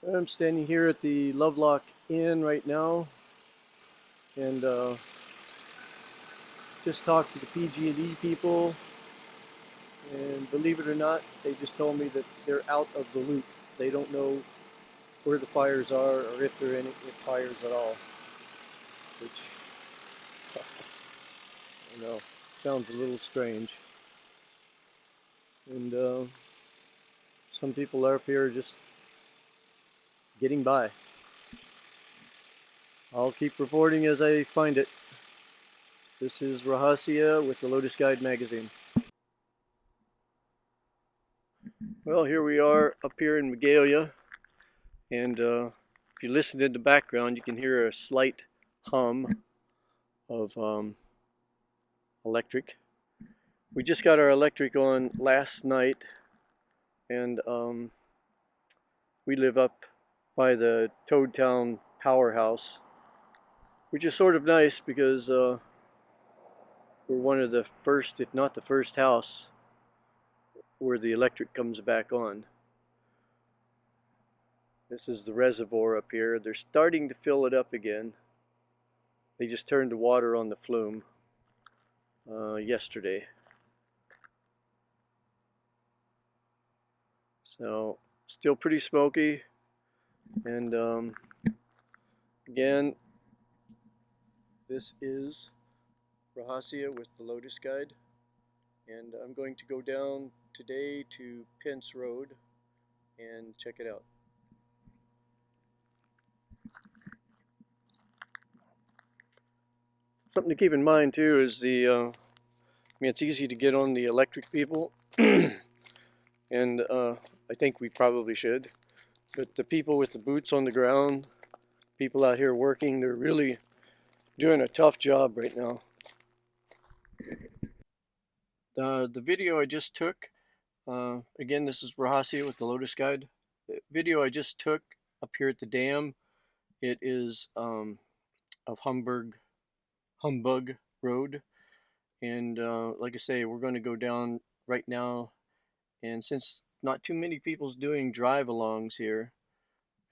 I'm standing here at the Lovelock Inn right now, and just talked to the PG&E people, and believe it or not, they just told me that they're out of the loop. They don't know where the fires are or if there are any fires at all, which you know sounds a little strange. And some people are up here just getting by. I'll keep reporting as I find it. This is Rahasia with the Lotus Guide magazine. Well, here we are up here in Magalia, and if you listen in the background, you can hear a slight hum of electric. We just got our electric on last night, and we live up by the Toadtown powerhouse, which is sort of nice because we're one of the first, if not the first house where the electric comes back on. This is the reservoir up here. They're starting to fill it up again. They just turned the water on the flume yesterday. So still pretty smoky. And again, this is Rahasia with the Lotus Guide. And I'm going to go down today to Pence Road and check it out. Something to keep in mind too is I mean, it's easy to get on the electric people, and I think we probably should. But the people with the boots on the ground, people out here working, they're really doing a tough job right now. The video I just took, again, this is Rahasia with the Lotus Guide. The video I just took up here at the dam, it is of Humbug Road. And like I say, we're going to go down right now. And since not too many people's doing drive-alongs here,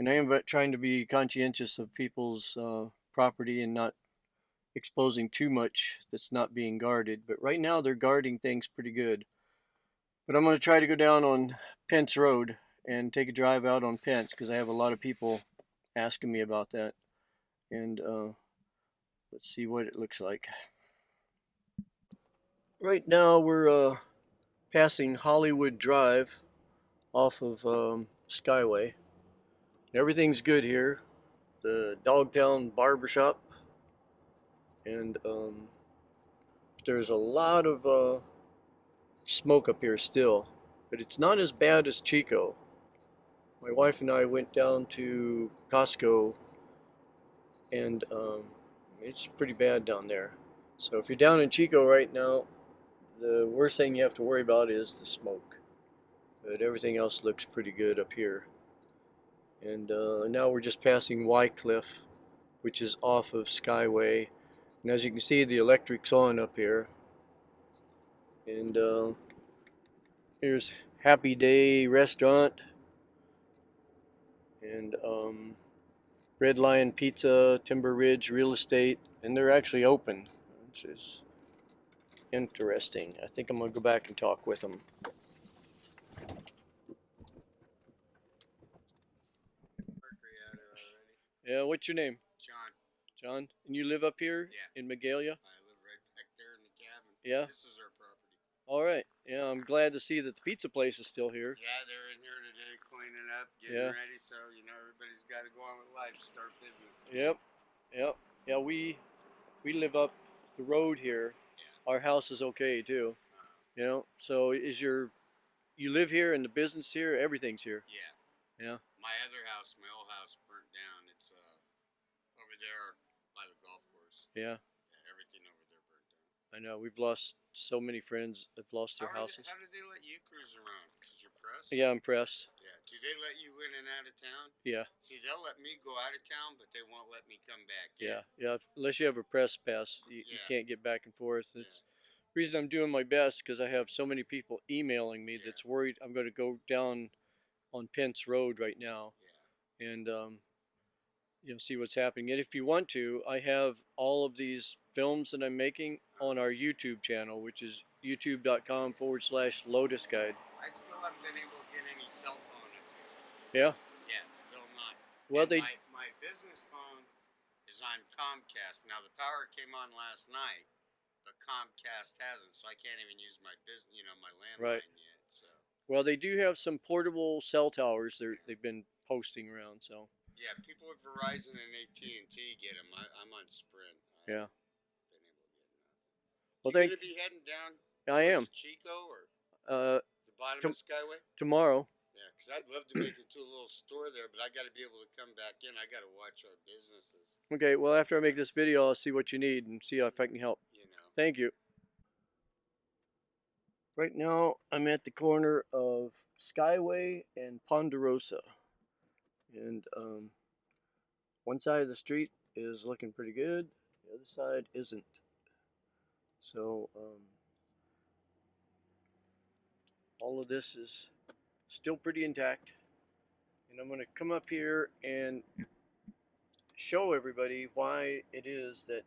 and I am trying to be conscientious of people's property and not exposing too much that's not being guarded. But right now they're guarding things pretty good. But I'm going to try to go down on Pence Road and take a drive out on Pence because I have a lot of people asking me about that. And let's see what it looks like. Right now we're passing Hollywood Drive off of Skyway. Everything's good here. The Dogtown Barbershop, and there's a lot of smoke up here still, but it's not as bad as Chico. My wife and I went down to Costco, and it's pretty bad down there. So if you're down in Chico right now, the worst thing you have to worry about is the smoke. But everything else looks pretty good up here. And now we're just passing Wycliffe, which is off of Skyway. And as you can see, the electric's on up here. And here's Happy Day Restaurant and Red Lion Pizza, Timber Ridge Real Estate, and they're actually open, which is interesting. I think I'm gonna go back and talk with them. Yeah, what's your name? John. John, and you live up here Yeah. in Magalia? I live right back there in the cabin. Yeah. This is our property. All right. Yeah, I'm glad to see that the pizza place is still here. Yeah, they're in here today cleaning up, getting Yeah. ready. So everybody's got to go on with life, start business. Yep. Yep. Yeah, we live up the road here. Yeah. Our house is okay too. So you live here and the business here, everything's here. Yeah. Yeah. My other house, my old house, burnt down. It's over there by the golf course. Yeah. Yeah, everything over there burnt down. I know we've lost so many friends that have lost their houses. How did they let you cruise around? Cause you're press. Yeah, I'm press. Yeah. Do they let you in and out of town? Yeah. See, they'll let me go out of town, but they won't let me come back. Yeah. Yeah. Unless you have a press pass, you can't get back and forth. It's the reason I'm doing my best because I have so many people emailing me that's worried I'm going to go down on Pence Road right now. and you'll see what's happening. And if you want to, I have all of these films that I'm making on our YouTube channel, which is youtube.com/LotusGuide. I still haven't been able to get any cell phone in Yeah. here. Yeah, still not. Well, and they. my business phone is on Comcast. Now the power came on last night, but Comcast hasn't, so I can't even use my business, my Right. landline yet. So. Well, they do have some portable cell towers. They've been posting around. So. Yeah, people at Verizon and AT&T get them. I'm on Sprint. Yeah. Been able to get nothing. Well, You gonna be heading down I am. Chico or Uh, the bottom of Skyway? Tomorrow. Yeah, because I'd love to make it to a little store there, but I got to be able to come back in. I got to watch our businesses. Okay. Well, after I make this video, I'll see what you need and see if I can help. Thank you. Right now, I'm at the corner of Skyway and Ponderosa, and one side of the street is looking pretty good. The other side isn't. So all of this is still pretty intact, and I'm going to come up here and show everybody why it is that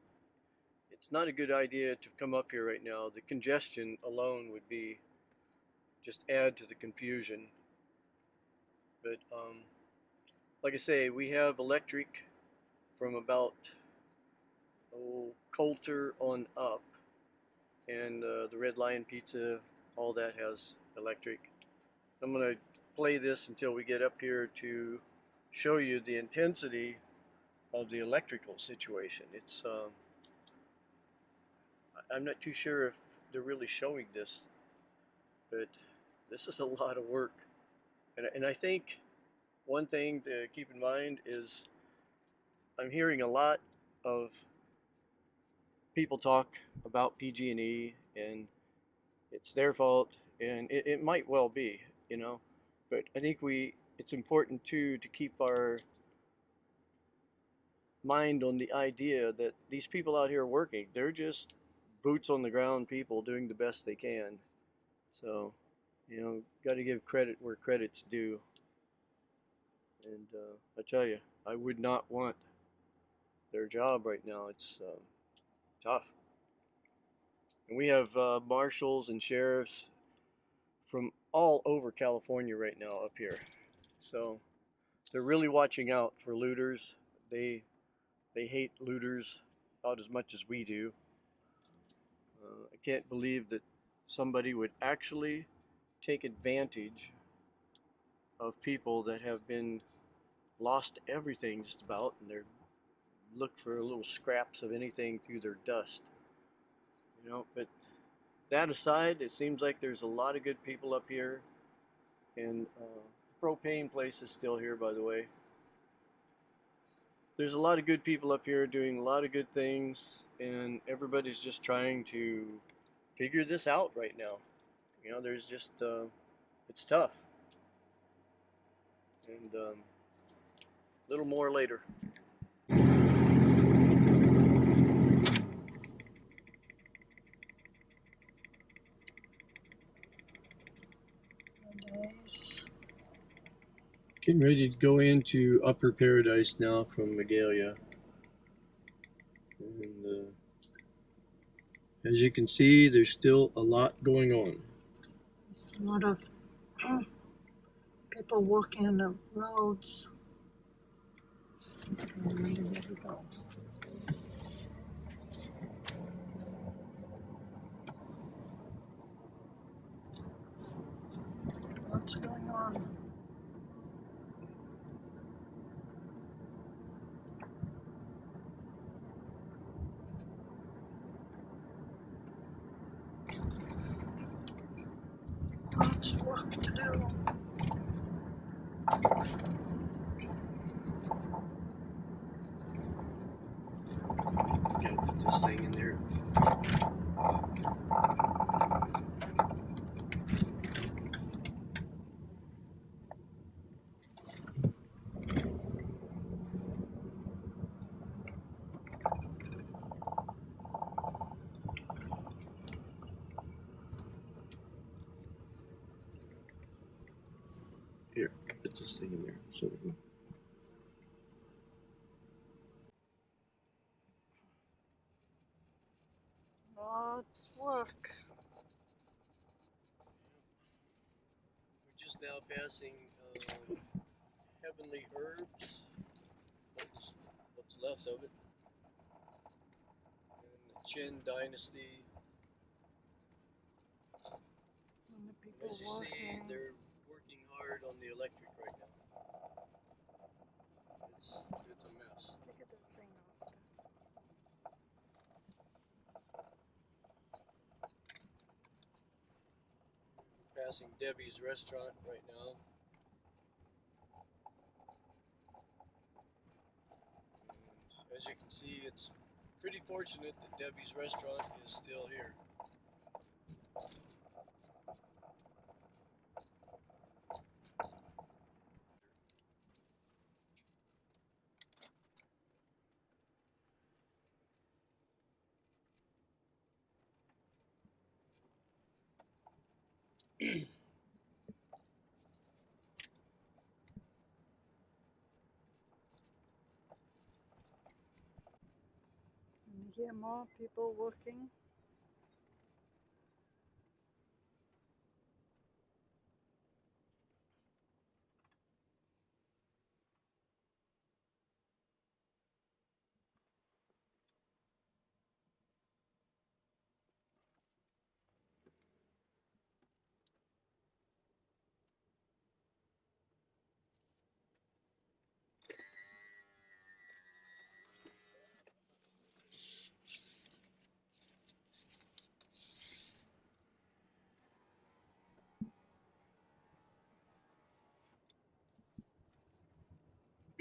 it's not a good idea to come up here right now. The congestion alone would be just add to the confusion. But like I say, we have electric from about Coulter on up, and the Red Lion Pizza, all that has electric. I'm going to play this until we get up here to show you the intensity of the electrical situation. It's I'm not too sure if they're really showing this, but this is a lot of work. And I think one thing to keep in mind is I'm hearing a lot of people talk about PG&E and it's their fault, and it might well be, but I think it's important too to keep our mind on the idea that these people out here working, they're just boots on the ground people doing the best they can. So, got to give credit where credit's due. And I tell you, I would not want their job right now. It's tough. And we have marshals and sheriffs from all over California right now up here. So they're really watching out for looters. They hate looters about as much as we do. I can't believe that somebody would actually take advantage of people that have been lost everything just about, and they're look for little scraps of anything through their dust. But that aside, it seems like there's a lot of good people up here, and the propane place is still here, by the way. There's a lot of good people up here doing a lot of good things, and everybody's just trying to figure this out right now. There's just it's tough. And a little more later. Getting ready to go into Upper Paradise now from Magalia. And as you can see, there's still a lot going on. There's a lot of people walking on the roads. And here we go. What's going on? Lots of work to do. Gotta put this thing in there. Here, put this thing in there. So Lots of work. We're just now passing Heavenly Herbs, what's left of it, and the Qin Dynasty. And the people As you see, working. they're working hard on the electric right now. It's a mess. Look at that thing off there. Passing Debbie's restaurant right now. And as you can see, it's pretty fortunate that Debbie's restaurant is still here. And you hear more people working.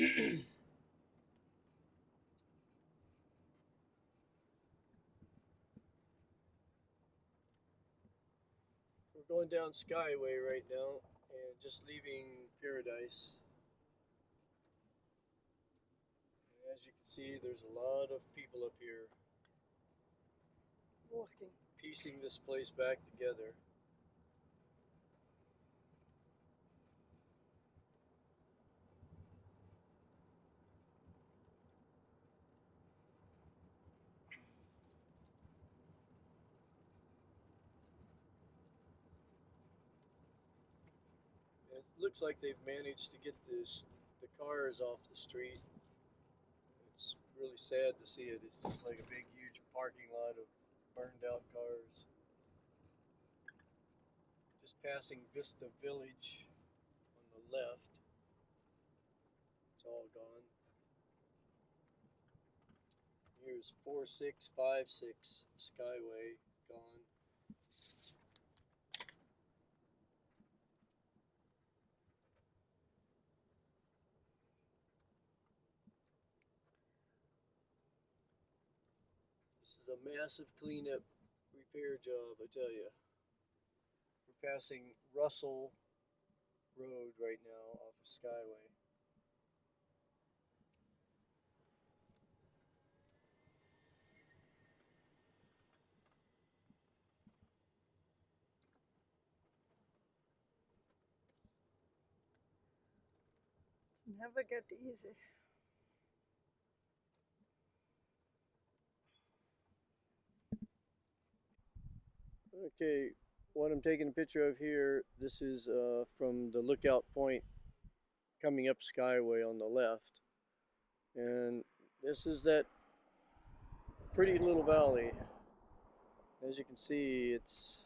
We're going down Skyway right now and just leaving Paradise. And as you can see, there's a lot of people up here Working. piecing this place back together. It looks like they've managed to get the cars off the street. It's really sad to see it. It's just like a big, huge parking lot of burned out cars. Just passing Vista Village on the left. It's all gone. Here's 4656 Skyway gone. This is a massive cleanup repair job, I tell you. We're passing Russell Road right now off of Skyway. It's never get easy. Okay, what I'm taking a picture of here, this is from the lookout point coming up Skyway on the left. And this is that pretty little valley. As you can see, it's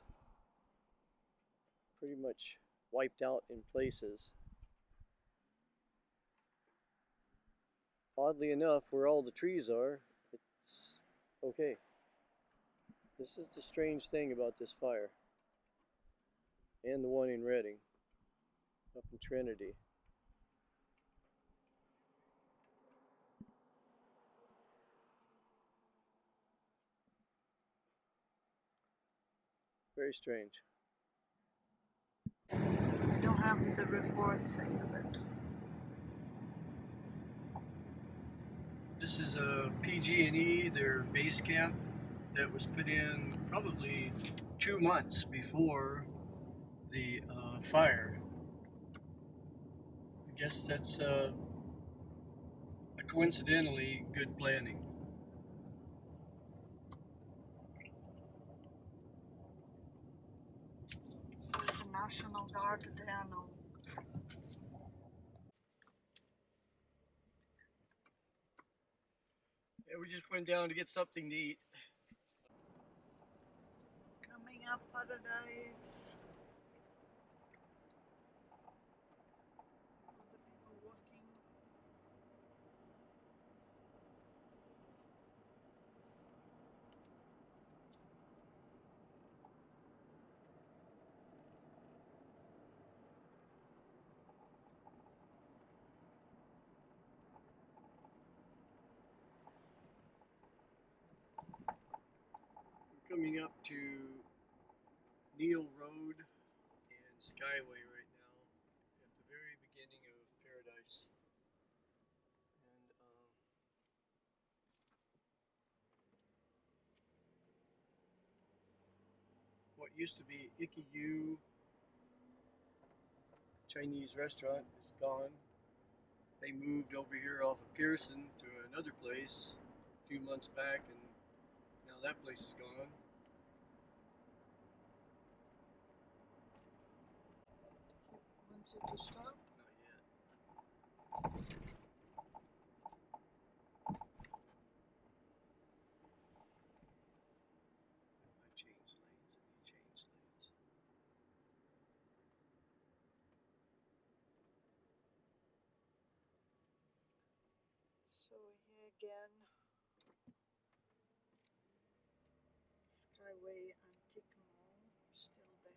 pretty much wiped out in places. Oddly enough, where all the trees are, it's okay. This is the strange thing about this fire. And the one in Redding, up in Trinity. Very strange. They don't have the report thing of it. This is a PG&E, their base camp that was put in probably 2 months before the fire. I guess that's a coincidentally good planning. National Gardeano. Yeah, we just went down to get something to eat. Coming up Paradise. All the people walking. We're coming up to Neil Road and Skyway right now, at the very beginning of Paradise. And what used to be Ikiyu Chinese restaurant is gone. They moved over here off of Pearson to another place a few months back, and now that place is gone. He wants you to stop. Not yet. I changed lanes and you changed lanes. So here again, Skyway Antique Mall, still there.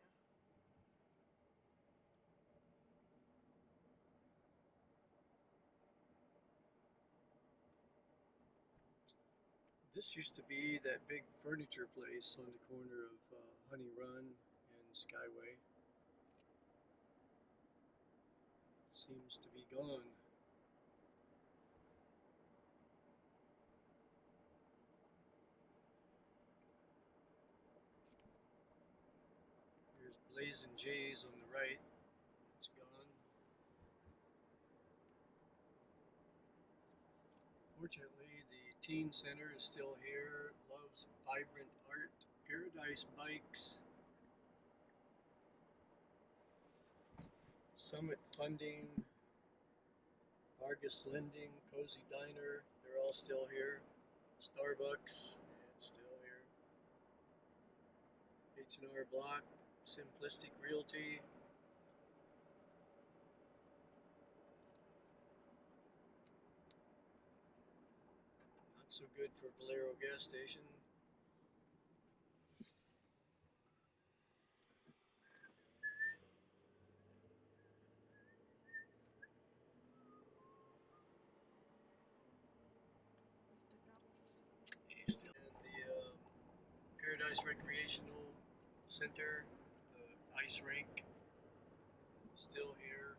This used to be that big furniture place on the corner of Honey Run and Skyway. Seems to be gone. Here's Blazing J's on the right. It's gone. Fortunately, the teen center is still here. Loves vibrant art. Paradise Bikes. Summit Funding. Argus Lending. Cozy Diner. They're all still here. Starbucks. It's still here. H&R Block. Simplistic Realty. Not so good for Valero gas station. Still in the Paradise Recreational Center, the ice rink, still here.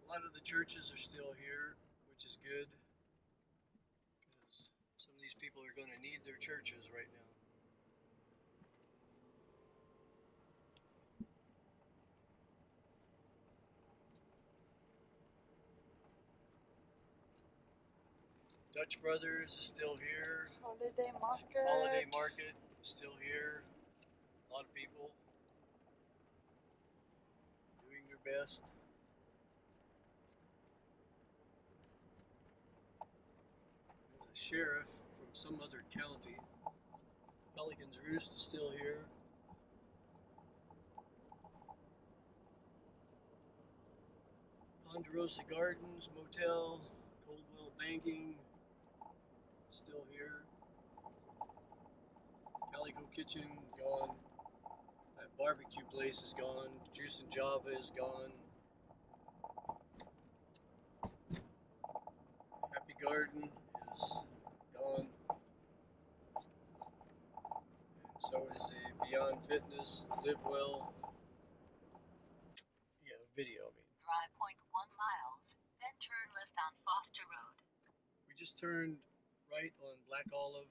A lot of the churches are still here, which is good, because some of these people are going to need their churches right now. Dutch Brothers is still here. Holiday Market. Holiday Market is still here. A lot of people doing their best. There's a sheriff from some other county. Pelican's Roost is still here. Ponderosa Gardens Motel, Coldwell Banking, still here. Calico Kitchen, gone. That barbecue place is gone. Juice and Java is gone. Happy Garden is gone. And so is the Beyond Fitness, Live Well. Yeah, video, I mean. Drive 0.1 miles, then turn left on Foster Road. We just turned right on Black Olive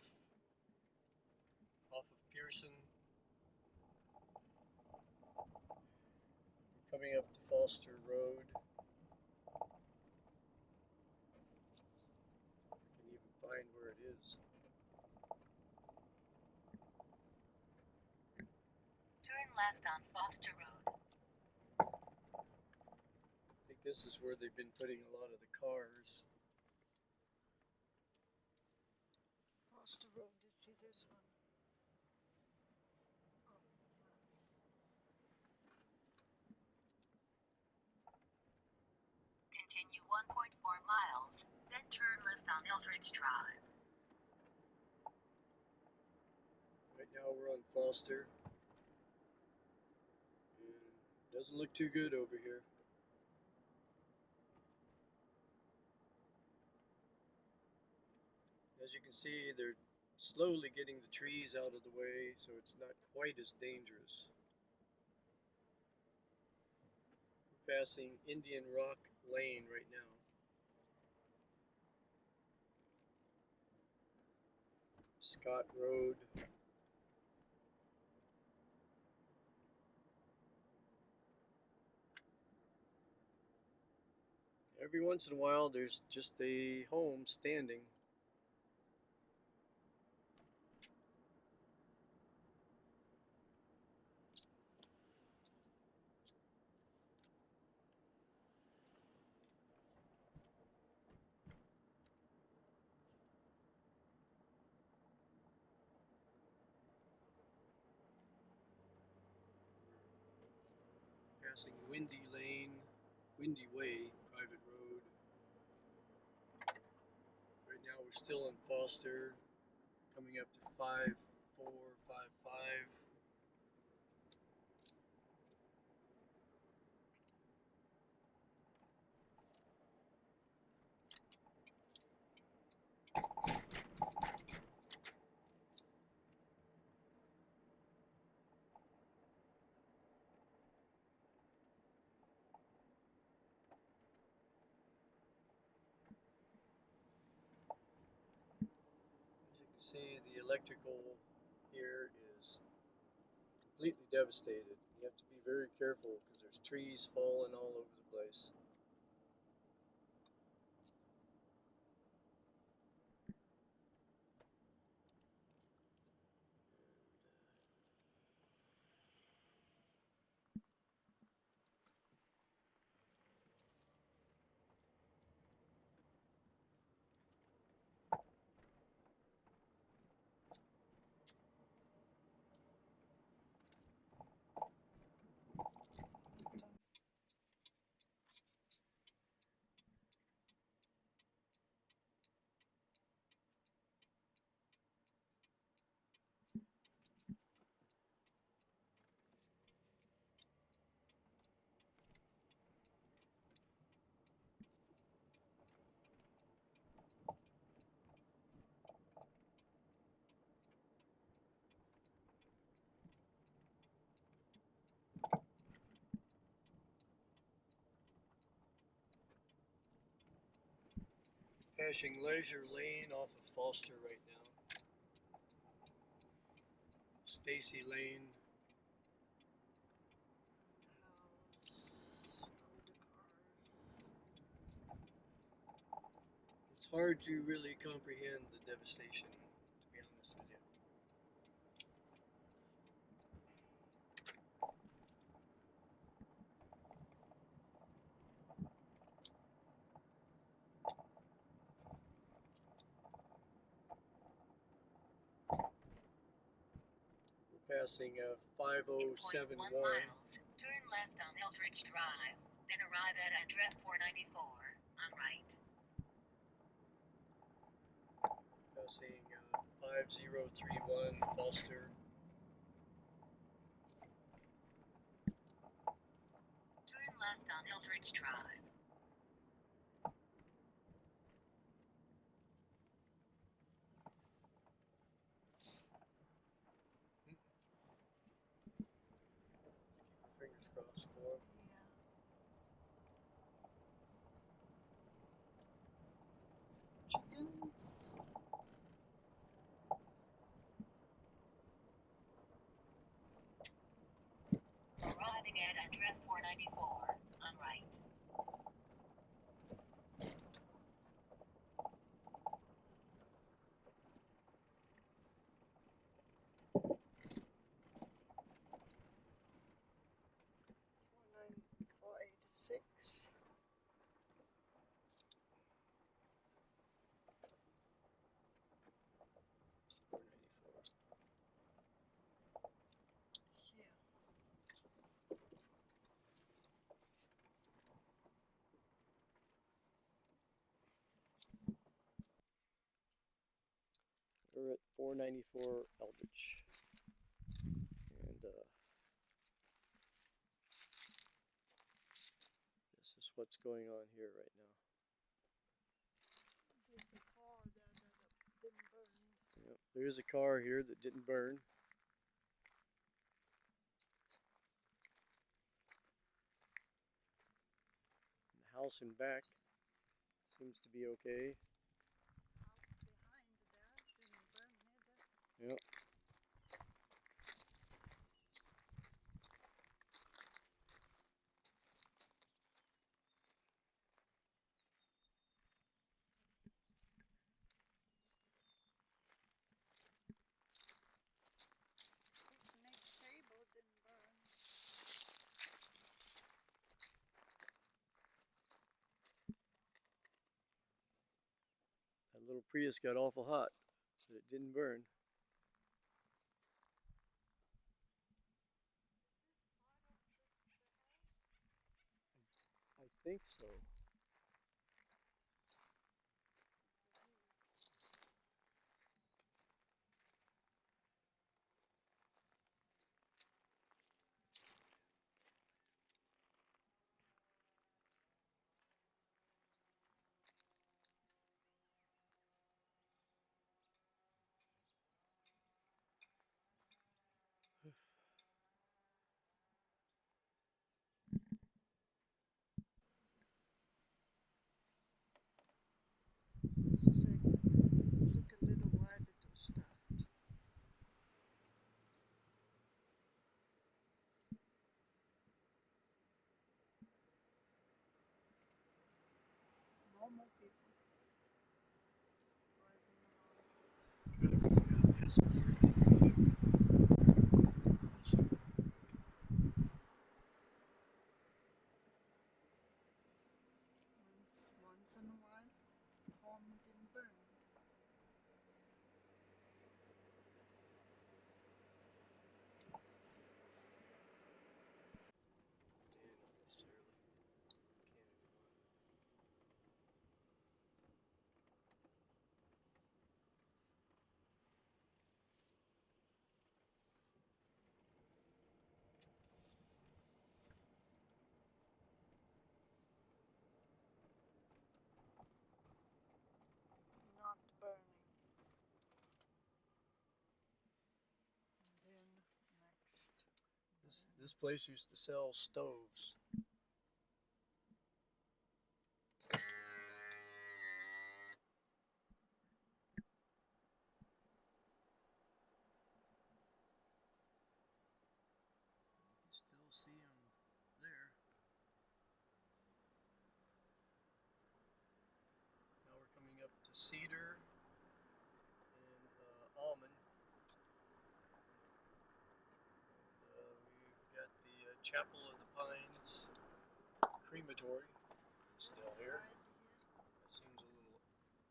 off of Pearson. Coming up to Foster Road. I can even find where it is. Turn left on Foster Road. I think this is where they've been putting a lot of the cars. Foster Road, you see this one? Oh, Continue 1.4 miles, then turn left on Eldridge Drive. Right now we're on Foster. And doesn't look too good over here. As you can see, they're slowly getting the trees out of the way so it's not quite as dangerous. We're passing Indian Rock Lane right now. Scott Road. Every once in a while there's just a home standing. Passing Windy Lane, Windy Way, private road. Right now we're still in Foster, coming up to 5455. As you can see, the electrical here is completely devastated. You have to be very careful because there's trees falling all over the place. Passing Leisure Lane off of Foster right now. Stacy Lane. house, all the cars. It's hard to really comprehend the devastation, to be honest with you. We're passing In 5071. 0.1 miles, turn left on Eldridge Drive, then arrive at address 494, on right. Passing 5031 Foster. Turn left on Eldridge Drive. Let's keep our fingers crossed for him. Yeah. Chickens. Arriving at address 494, on right. We're at 494 Eldridge. And this is what's going on here right now. There's a car there that didn't burn. Yep, there's a car here that didn't burn. The house in back seems to be okay. House behind there didn't burn either. Yep. Picnic table didn't burn. That little Prius got awful hot, but it didn't burn. I think so. Just a second. It took a little while to start. Normal people driving around. Once in a while, home didn't burn. Not burning. And then next. This place used to sell stoves. You can still see them there. Now we're coming up to Cedar and Almond. We've got the Chapel of the Pines crematory still here. That seems a little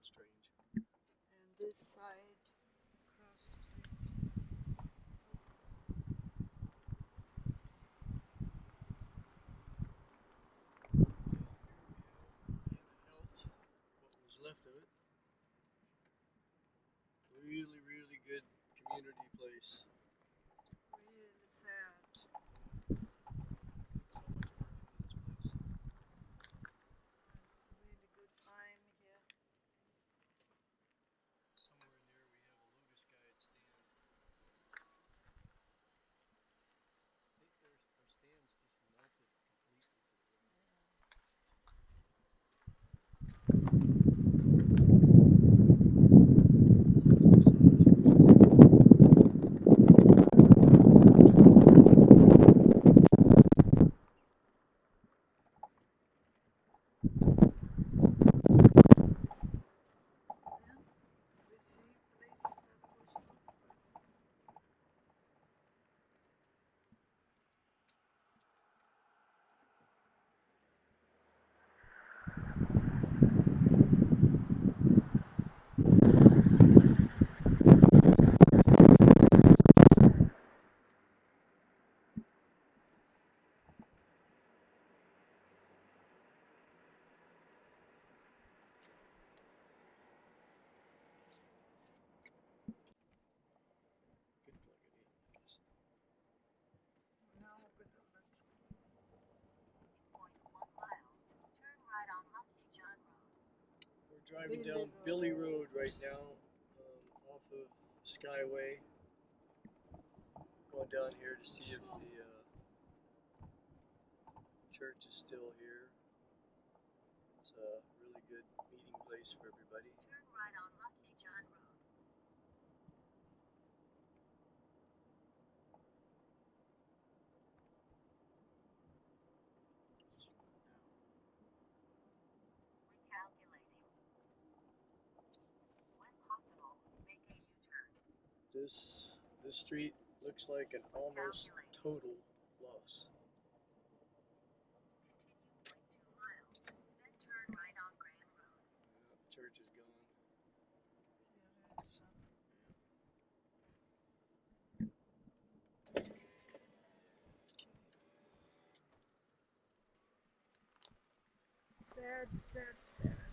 strange. And this side across the street. Health, what was left of it. Really, really good community place. Really sad. So much work into this place. Really good time here. Somewhere in there we have a LotusGuide stand. I think our stands just melted completely to the ground. driving Billy down Road. Billy Road right now, off of Skyway. Going down here to see if the church is still here. It's a really good meeting place for everybody. Turn right on Lucky John Road. Recalculating. When possible, make a U-turn. This street looks like an almost total loss. Continue 0.2 miles, then turn right on Graham Road. Yeah, church is gone. Here is some. Sad, sad, sad.